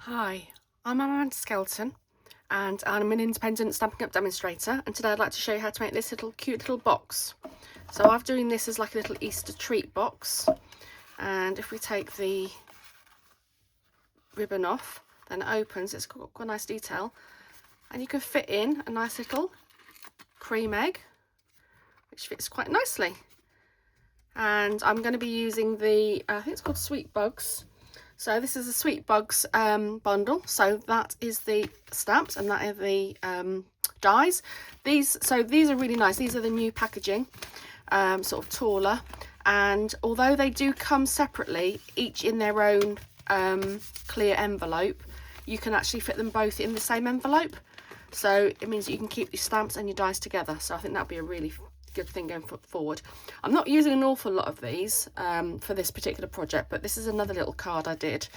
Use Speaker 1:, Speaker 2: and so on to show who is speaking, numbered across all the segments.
Speaker 1: Hi, I'm Amanda Skelton and I'm an independent Stampin' Up demonstrator, and today I'd like to show you how to make this cute little box. So I'm doing this as like a little Easter treat box, and if we take the ribbon off, then it opens. It's got a nice detail, and you can fit in a nice little cream egg which fits quite nicely. And I'm going to be using the I think it's called Sweet Bugs. So this is a Sweet Bugs bundle. So that is the stamps and that are the dies. These are really nice. These are the new packaging, sort of taller. And although they do come separately, each in their own clear envelope, you can actually fit them both in the same envelope. So it means that you can keep your stamps and your dies together. So I think that'll be a really good thing going forward. I'm not using an awful lot of these for this particular project, but this is another little card I did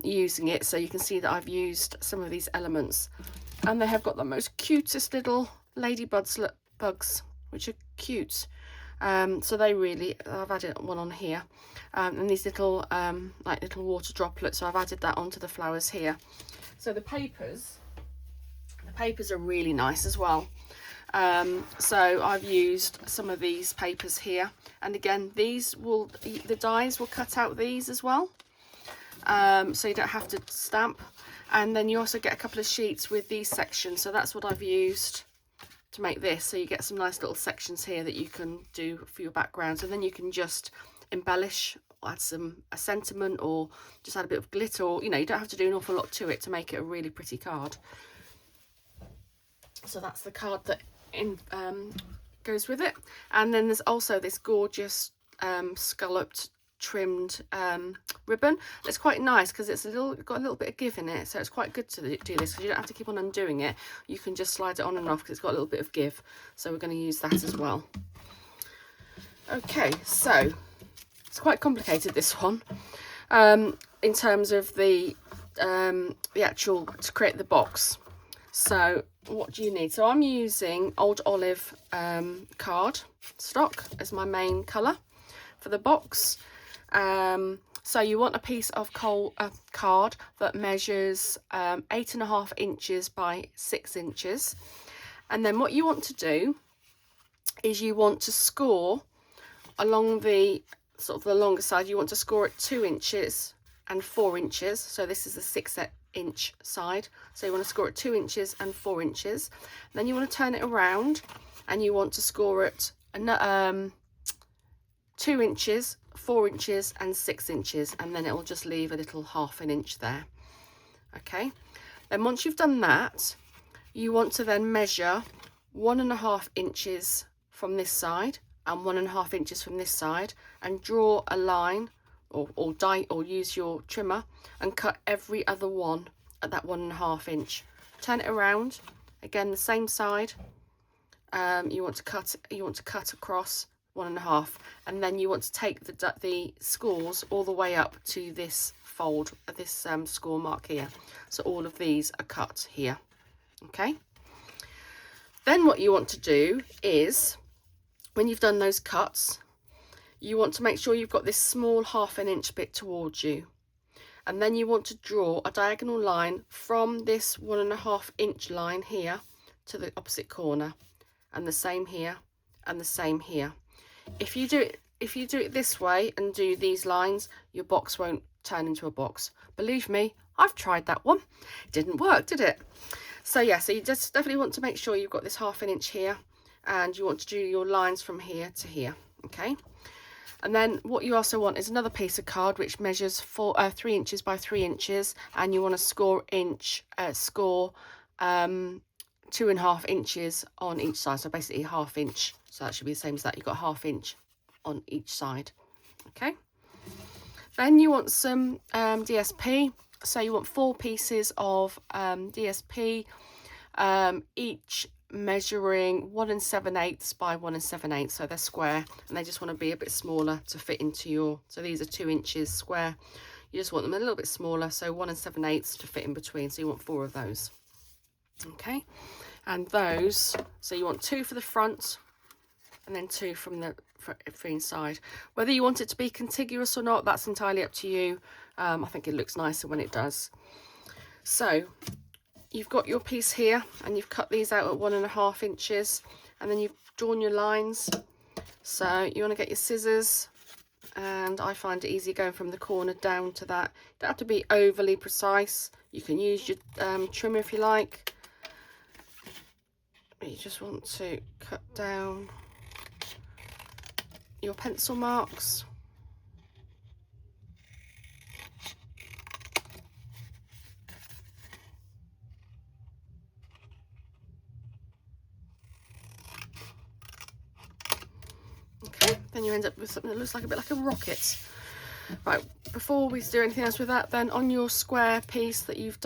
Speaker 1: using it, so you can see that I've used some of these elements, and they have got the most cutest little ladybugs, which are cute. So they really, I've added one on here, and these little like little water droplets, so I've added that onto the flowers here. So the papers are really nice as well. So I've used some of these papers here, and again the dies will cut out these as well, so you don't have to stamp. And then you also get a couple of sheets with these sections, so that's what I've used to make this. So you get some nice little sections here that you can do for your backgrounds, and then you can just embellish, add a sentiment, or just add a bit of glitter, or you don't have to do an awful lot to it to make it a really pretty card. So that's the card that goes with it. And then there's also this gorgeous scalloped trimmed ribbon. It's quite nice because it's got a little bit of give in it, so it's quite good to do this because you don't have to keep on undoing it. You can just slide it on and off because it's got a little bit of give, so we're going to use that as well. Okay, so it's quite complicated, this one, in terms of the actual to create the box. So what do you need? So I'm using Old Olive card stock as my main colour for the box. So you want a piece of card that measures 8.5 inches by 6 inches. And then what you want to do is you want to score along the sort of the longer side. You want to score at 2 inches and 4 inches. So this is the 6-inch side, so you want to score at 2 inches and 4 inches. Then you want to turn it around and you want to score at 2 inches, 4 inches and 6 inches, and then it will just leave a little ½ inch there. Okay, then once you've done that, you want to then measure 1.5 inches from this side and 1.5 inches from this side, and draw a line or use your trimmer and cut every other one at that 1.5 inch. Turn it around again, the same side. You want to cut across 1.5, and then you want to take the scores all the way up to this fold, this score mark here. So all of these are cut here. Okay. Then what you want to do is, when you've done those cuts, you want to make sure you've got this small ½ inch bit towards you, and then you want to draw a diagonal line from this 1.5 inch line here to the opposite corner, and the same here and the same here. If you do it this way and do these lines, your box won't turn into a box. Believe me, I've tried that one. It didn't work, did it? So yeah, so you just definitely want to make sure you've got this ½ inch here, and you want to do your lines from here to here. Okay. And then what you also want is another piece of card which measures 3 inches by 3 inches, and you want to score 2.5 inches on each side, so basically ½ inch. So that should be the same as that. You've got ½ inch on each side. Okay. Then you want some DSP. So you want 4 pieces of DSP, each measuring 1 7/8 by 1 7/8, so they're square, and they just want to be a bit smaller to fit into your, so these are 2 inches square, you just want them a little bit smaller, so 1 7/8 to fit in between, so you want 4 of those. Okay, and those, so you want 2 for the front and then 2 from the inside. Whether you want it to be contiguous or not, that's entirely up to you. I think it looks nicer when it does. So you've got your piece here, and you've cut these out at 1.5 inches, and then you've drawn your lines. So you want to get your scissors, and I find it easy going from the corner down to that. You don't have to be overly precise. You can use your trimmer if you like. But you just want to cut down your pencil marks. Okay, then you end up with something that looks like a bit like a rocket. Right, before we do anything else with that, then on your square piece that you've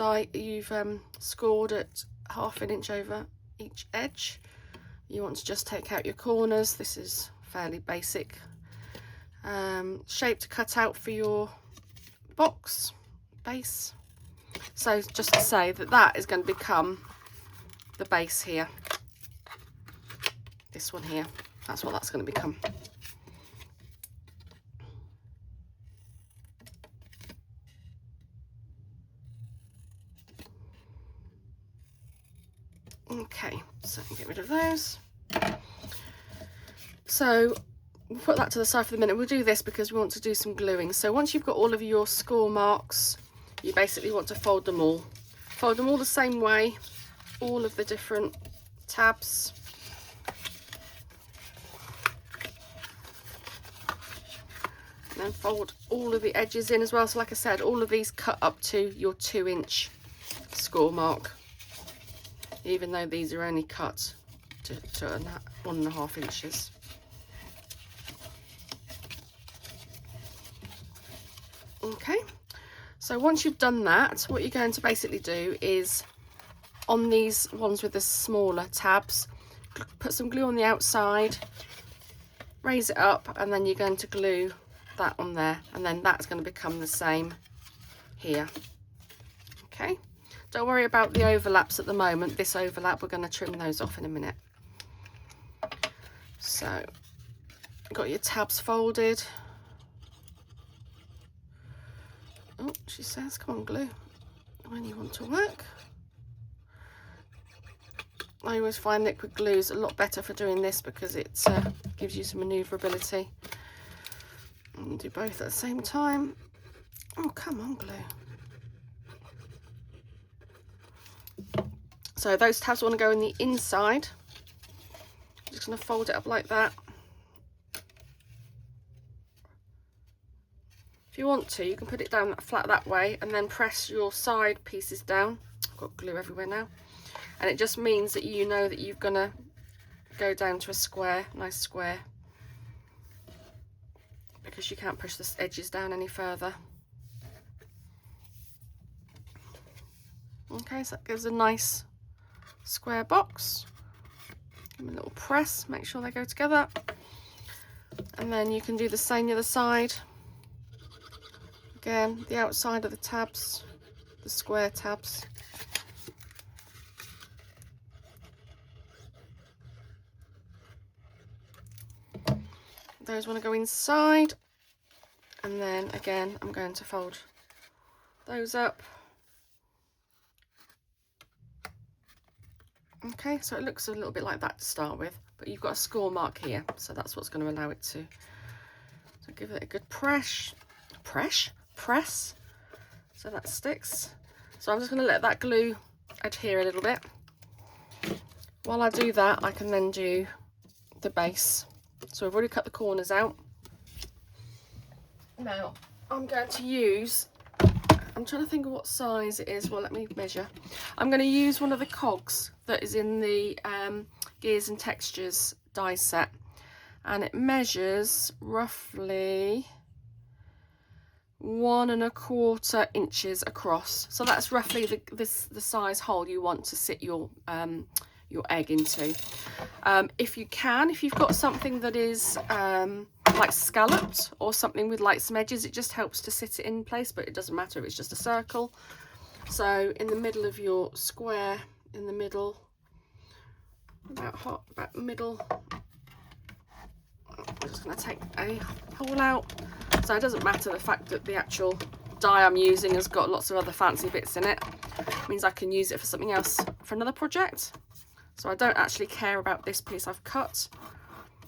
Speaker 1: scored at 1/2 inch over each edge, you want to just take out your corners. This is fairly basic shape to cut out for your box base. So just to say that that is going to become the base here. This one here, that's what that's going to become. Okay, so get rid of those. So we'll put that to the side for the minute. We'll do this because we want to do some gluing. So once you've got all of your score marks, you basically want to fold them all. Fold them all the same way, all of the different tabs. And then fold all of the edges in as well. So like I said, all of these cut up to your 2-inch score mark, even though these are only cut to 1.5 inches. Okay, so once you've done that, what you're going to basically do is, on these ones with the smaller tabs, put some glue on the outside, raise it up, and then you're going to glue that on there, and then that's going to become the same here. Okay, don't worry about the overlaps at the moment. This overlap, we're going to trim those off in a minute. So got your tabs folded. Oh, she says, come on, glue when you want to work. I always find liquid glue is a lot better for doing this because it gives you some manoeuvrability. And do both at the same time. Oh, come on, glue. So those tabs want to go in the inside. I'm just going to fold it up like that. If you want to, you can put it down flat that way and then press your side pieces down. I've got glue everywhere now. And it just means that you know that you're going to go down to a square, nice square, because you can't push the edges down any further. Okay, so that gives a nice square box. Give them a little press, make sure they go together. And then you can do the same the other side. Again, the outside of the tabs, the square tabs. Those want to go inside, and then again I'm going to fold those up. Okay, so it looks a little bit like that to start with, but you've got a score mark here, so that's what's going to allow it to. So give it a good press, so that sticks. So I'm just going to let that glue adhere a little bit. While I do that, I can then do the base. So I've already cut the corners out. Now I'm going to use, I'm trying to think of what size it is. Well, let me measure. I'm going to use one of the cogs that is in the Gears and Textures die set, and it measures roughly 1¼ inches across. So that's roughly the size hole you want to sit your egg into. If you've got something that is like scalloped or something with like some edges, it just helps to sit it in place, but it doesn't matter if it's just a circle. So in the middle of your square, in the middle, about middle, I'm just going to take a hole out. So it doesn't matter the fact that the actual die I'm using has got lots of other fancy bits in it. It means I can use it for something else, for another project. So I don't actually care about this piece I've cut.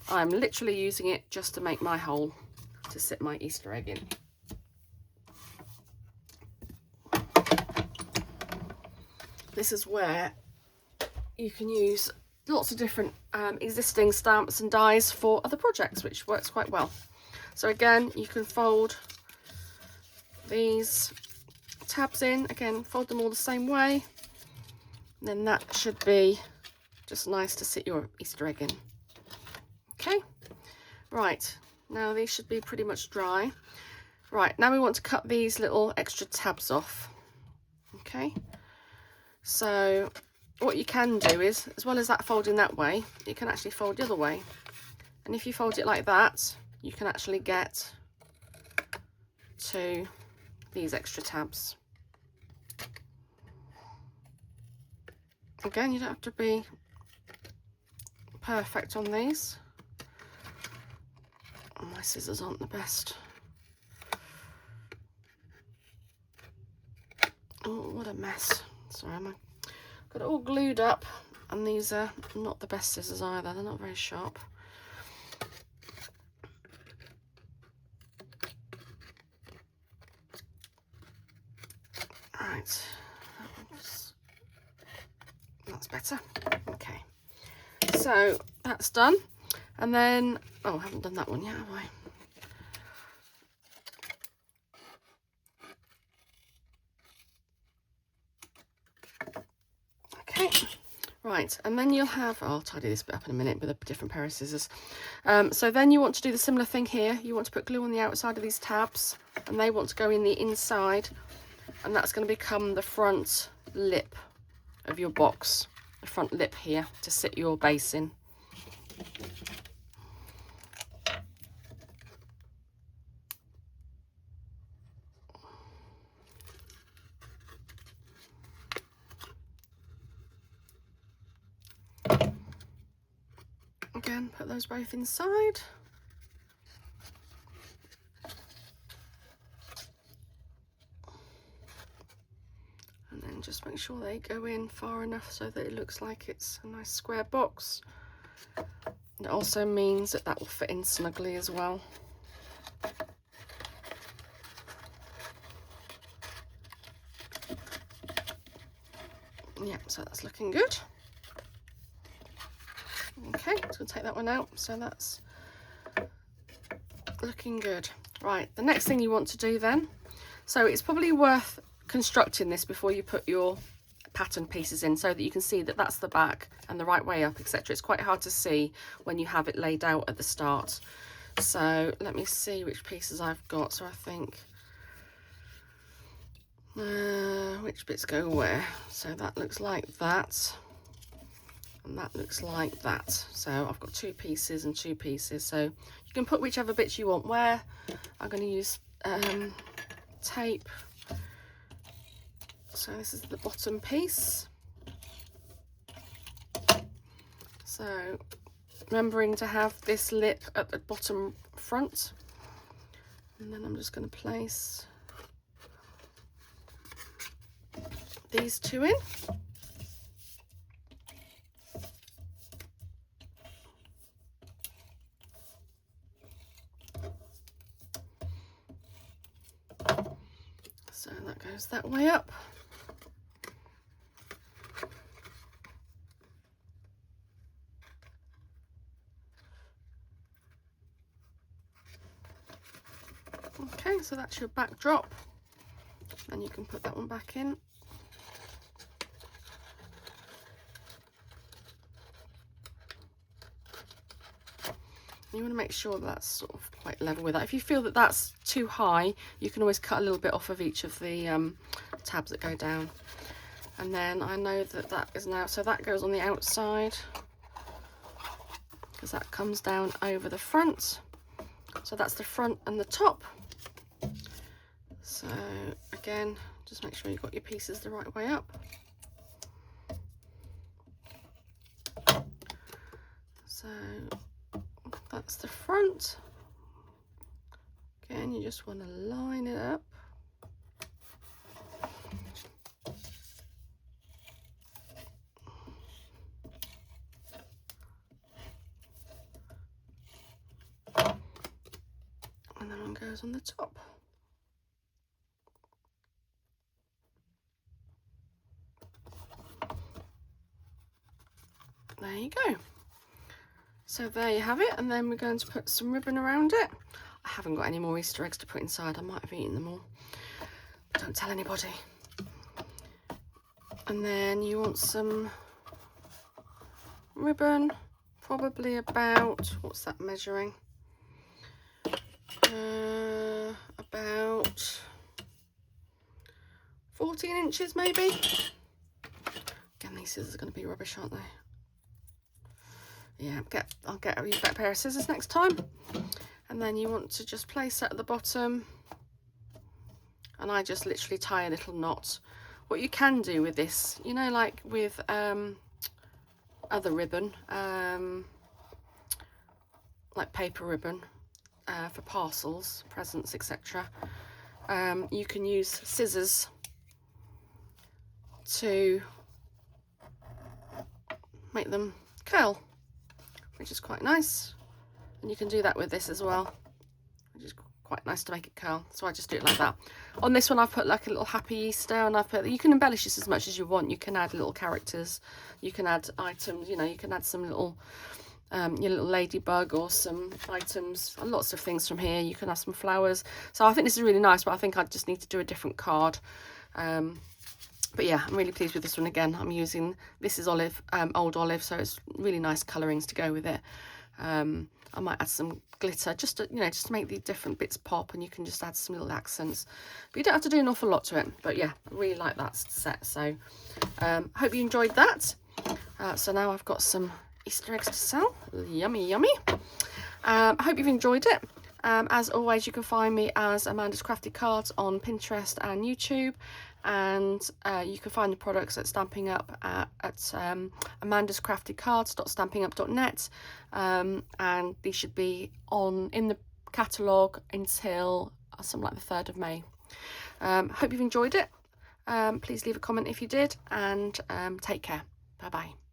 Speaker 1: I'm literally using it just to make my hole to sit my Easter egg in. This is where you can use lots of different existing stamps and dies for other projects, which works quite well. So again, you can fold these tabs in, again, fold them all the same way. And then that should be just nice to sit your Easter egg in. Okay, right, now these should be pretty much dry. Right, now we want to cut these little extra tabs off. Okay, so what you can do is, as well as that folding that way, you can actually fold the other way. And if you fold it like that, you can actually get to these extra tabs. Again, you don't have to be perfect on these. Oh, my scissors aren't the best. Oh, what a mess. Sorry, I've got it all glued up, and these are not the best scissors either. They're not very sharp. Right, that's better. Okay, so that's done. And then, oh, I haven't done that one yet, have I? Okay, right, and then you'll have, I'll tidy this bit up in a minute with a different pair of scissors. So then you want to do the similar thing here. You want to put glue on the outside of these tabs, and they want to go in the inside, and that's going to become the front lip of your box, the front lip here to sit your base in. Again, put those both inside. And then just make sure they go in far enough so that it looks like it's a nice square box. It also means that that will fit in snugly as well. Yeah, so that's looking good. Okay, I'm just going to take that one out. So that's looking good. Right, the next thing you want to do then, so it's probably worth constructing this before you put your pattern pieces in so that you can see that that's the back and the right way up, etc. It's quite hard to see when you have it laid out at the start. So let me see which pieces I've got. So I think which bits go where. So that looks like that, and that looks like that. So I've got 2 pieces and 2 pieces, so you can put whichever bits you want where. I'm going to use tape. So this is the bottom piece. So remembering to have this lip at the bottom front, and then I'm just going to place these 2 in. So that goes that way up. Okay, so that's your backdrop, and you can put that one back in. You want to make sure that's sort of quite level with that. If you feel that that's too high, you can always cut a little bit off of each of the tabs that go down. And then I know that that is now, so that goes on the outside because that comes down over the front. So that's the front and the top. So again, just make sure you've got your pieces the right way up. So that's the front. Again, you just want to line it up. goes on the top. There you go. So there you have it, and then we're going to put some ribbon around it. I haven't got any more Easter eggs to put inside. I might have eaten them all, but don't tell anybody. And then you want some ribbon, probably about, what's that measuring? About 14 inches maybe. Again, these scissors are going to be rubbish, aren't they? Yeah, I'll get a better pair of scissors next time. And then you want to just place that at the bottom, and I just literally tie a little knot. What you can do with this, you know, like with other ribbon, like paper ribbon for parcels, presents, etc. You can use scissors to make them curl, which is quite nice. And you can do that with this as well, which is quite nice to make it curl. So I just do it like that. On this one I've put like a little happy Easter, and I've put, you can embellish this as much as you want. You can add little characters, you can add items, you know, you can add some little your little ladybug or some items, lots of things from here. You can have some flowers. So I think this is really nice, but I think I just need to do a different card. But yeah, I'm really pleased with this one. Again, I'm using, this is olive, old olive, so it's really nice colourings to go with it. I might add some glitter just to, you know, just to make the different bits pop, and you can just add some little accents. But you don't have to do an awful lot to it. But yeah, I really like that set. So hope you enjoyed that. So now I've got some Easter eggs to sell. Yummy, yummy. I hope you've enjoyed it. As always, you can find me as Amanda's Crafty Cards on Pinterest and YouTube. And you can find the products at Stamping Up at amandascraftycards.stampingup.net, and these should be in the catalogue until something like the 3rd of May. Hope you've enjoyed it. Please leave a comment if you did, and take care. Bye bye.